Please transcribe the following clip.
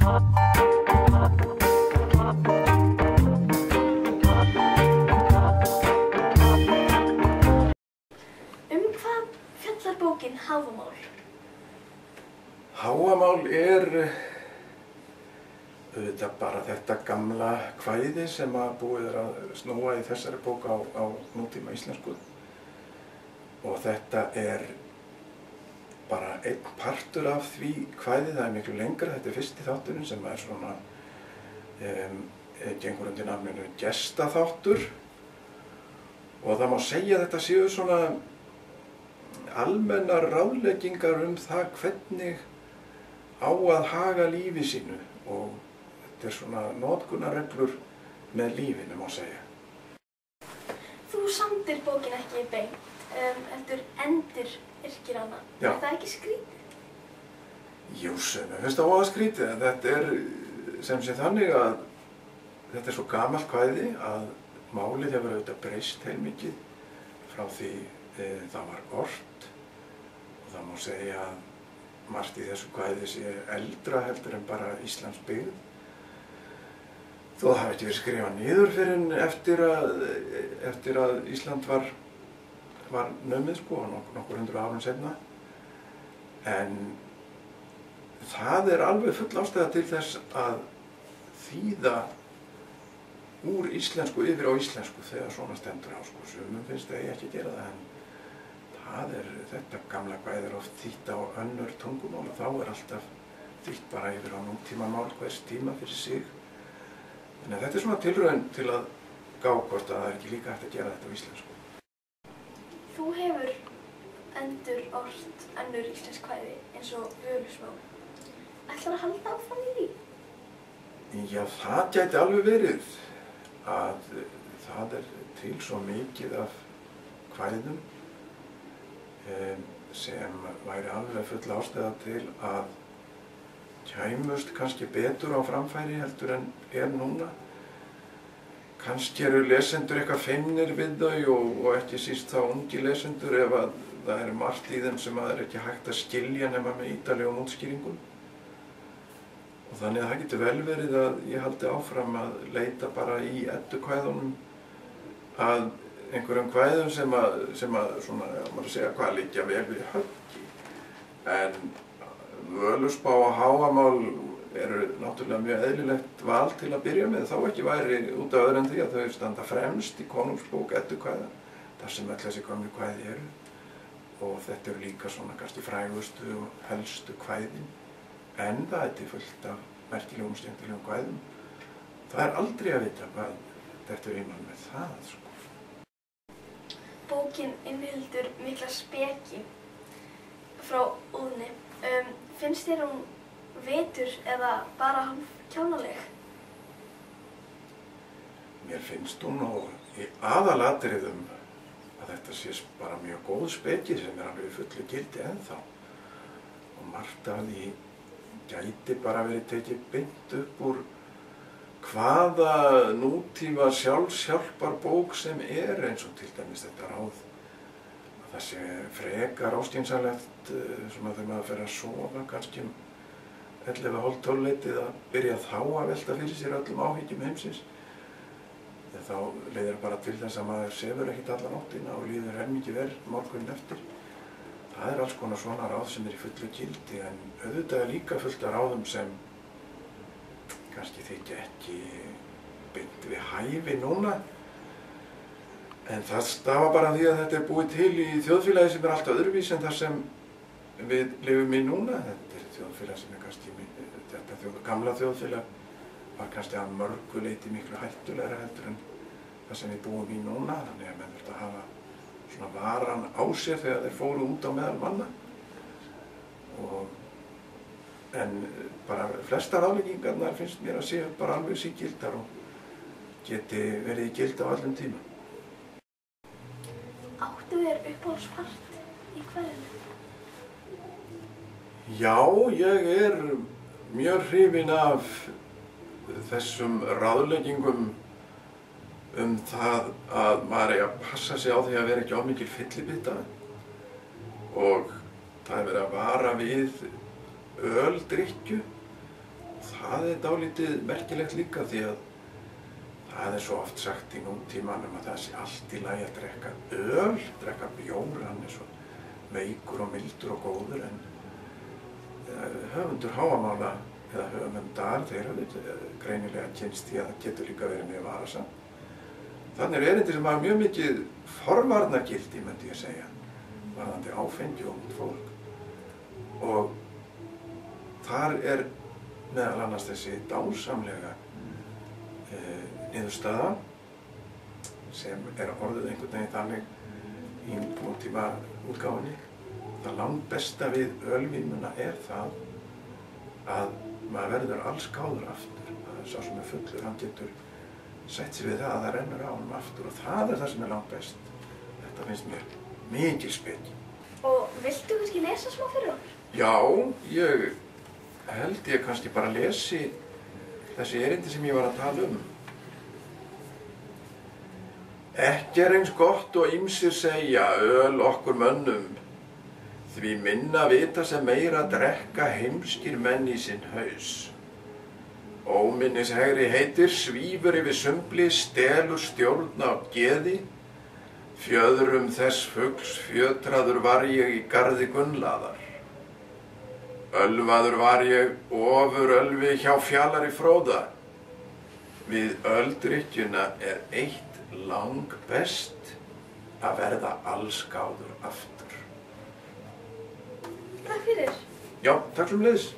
Hvað fjallar bókin Hávamál? Hávamál auðvitað bara þetta gamla kvæði sem að búið að snúa í þessari bók á nútíma íslensku. Og þetta bara einn partur af því kvæði, það miklu lengra, þetta fyrsti þátturinn sem svona, gengur undir nafninu Gestaþáttur. Og það má segja að þetta séu svona almennar ráðleggingar það hvernig á að haga lífi sínu og þetta svona notkunarreglur með lífinu, má segja. Þú samdir bókin ekki beint, heldur enduryrkir hana. Já. Er það ekki skrítið? Jú, mér finnst það voða skrítið, en þetta sem sé þannig að þetta svo gamalt kvæði að málið hefur auðvitað breyst heilmikið frá því það var ort og það má segja að margt í þessu kvæði sé eldra heldur en bara Íslands byggð. Þó það hafi ekki verið skrifað niður fyrr en eftir að Ísland var numið sko, nokkur hundruð árum seinna. En það alveg full ástæða til þess að þýða úr íslensku yfir á íslensku þegar svona stendur á sko. Sumum finnst það ekki að gera það, en þetta gamla kvæði oft þýtt á önnur tungumál og þá alltaf þýtt bara yfir á nútímamál hvers tíma fyrir sig. Þannig að þetta svona tilraun til að gá hvort að það ekki líka hægt að gera þetta á íslensku. Þú hefur endurort önnur íslensk kvæði eins og Völuspá. Ætlarðu að halda áfram í því? Já, það gæti alveg verið að það til svo mikið af kvæðum sem væri alveg full ástæða til að kæmust kannski betur á framfæri heldur en núna. Kannski eru lesendur eitthvað feimnir við þau og ekki síst þá ungi lesendur ef að það margt í þeim sem að ekki hægt að skilja nema með ítarlegum útskýringum. Og þannig að það getur vel verið að ég haldi áfram að leita bara í eddukvæðunum að einhverjum kvæðum sem að svona, maður segja hvað liggja vel við höggi. En Völuspá og Hávamál náttúrulega mjög eðlilegt val til að byrja með, þá ekki væri út af öðru en því að þau standa fremst í konungsbók eddukvæða, þar sem öll þessi gömlu kvæði eru. Og þetta líka svona kannski frægustu og helstu kvæðin. En það fullt af merkilegum, skemmtilegum kvæðum. Það aldrei að vita hvað þetta innan með það, sko. Bókin inniheldur mikla speki frá Óðni. Finnst þér hún vitur eða bara hálf kjánaleg? Mér finnst hún í aðalatriðum að þetta sé bara mjög góð speki sem alveg í fullu gildi ennþá. Og margt af því gæti bara verið tekið beint upp úr hvaða nútíma sjálfshjálparbók sem eins og til dæmis þetta ráð að það sé frekar áskynsamlegt svona þegar maður fer að sofa kannski 11:30 að byrja þá að velta fyrir sér öllum áhyggjum heimsins. Þá leiðir bara til þess að maður sefur ekkert alla nóttina og líður helmingi vel morguninn eftir. Það alls konar svona ráð sem í fullu gildi, en auðvitað líka fullt af ráðum sem kannski þykja ekki beint við hæfi núna. En það stafa bara því að þetta búið til í þjóðfélagi sem allt öðruvísi en það sem við lifum í núna. Þetta þjóðfélag sem kannski, þetta gamla þjóðfélag var kannski að mörgu leyti miklu hættulegra heldur en það sem við búum í núna. Þannig að menn þurfti að hafa svona varan á sér þegar þeir fóru út á meðal manna. En bara flestar ráðleggingarnar finnst mér að séu bara alveg sígildar og geti verið í gildi á öllum tíma. Áttu þér uppáhaldspart í kvæðinu? Já, ég mjög hrifinn af þessum ráðleggingum það að maður eigi að passa sig á því að vera ekki of mikil fyllibita og það verið að vara við öldrykkju það dálítið merkilegt líka því að það svo oft sagt í nútímanum að það sé allt í lagi að drekka öl, drekka bjór, hann svo veikur og mildur og góður en höfundur Hávamála eða höfundar, þeir hafa greinilega kynst því að það getur líka verið mjög varasamt. Þannig erindi sem hafa mjög mikið forvarnargildi, myndi ég segja, varðandi áfengi og ungt fólk. Og þar meðal annars þessi dásamlega niðurstaða sem orðið einhvern veginn þannig í nútíma útgáfunni. Það langbesta við ölvínuna það að maður verður alls gáður aftur. Sá sem fullur, hann getur sett sig við það að það rennur á honum aftur og það það sem langbest. Þetta finnst mér mikil speki. Og viltu kannski lesa smá fyrir okkur? Já, ég held ég kannski bara lesi þessi erindi sem ég var að tala um. Ekki eins gott og ýmsir segja öl okkur mönnum, því minna vita sem meira drekka heimskir menn í sinn haus. Óminnishegri heitir svífur yfir sumbli, stelur stjórn á geði, fjöðrum þess fugls fjötraður var ég í garði Gunnlaðar. Ölvaður var ég ofur ölvi hjá fjallari Fróða, við öldrykkjuna eitt langbest að verða allsgáður aftur. Takk fyrir. Já, takk sömuleiðis.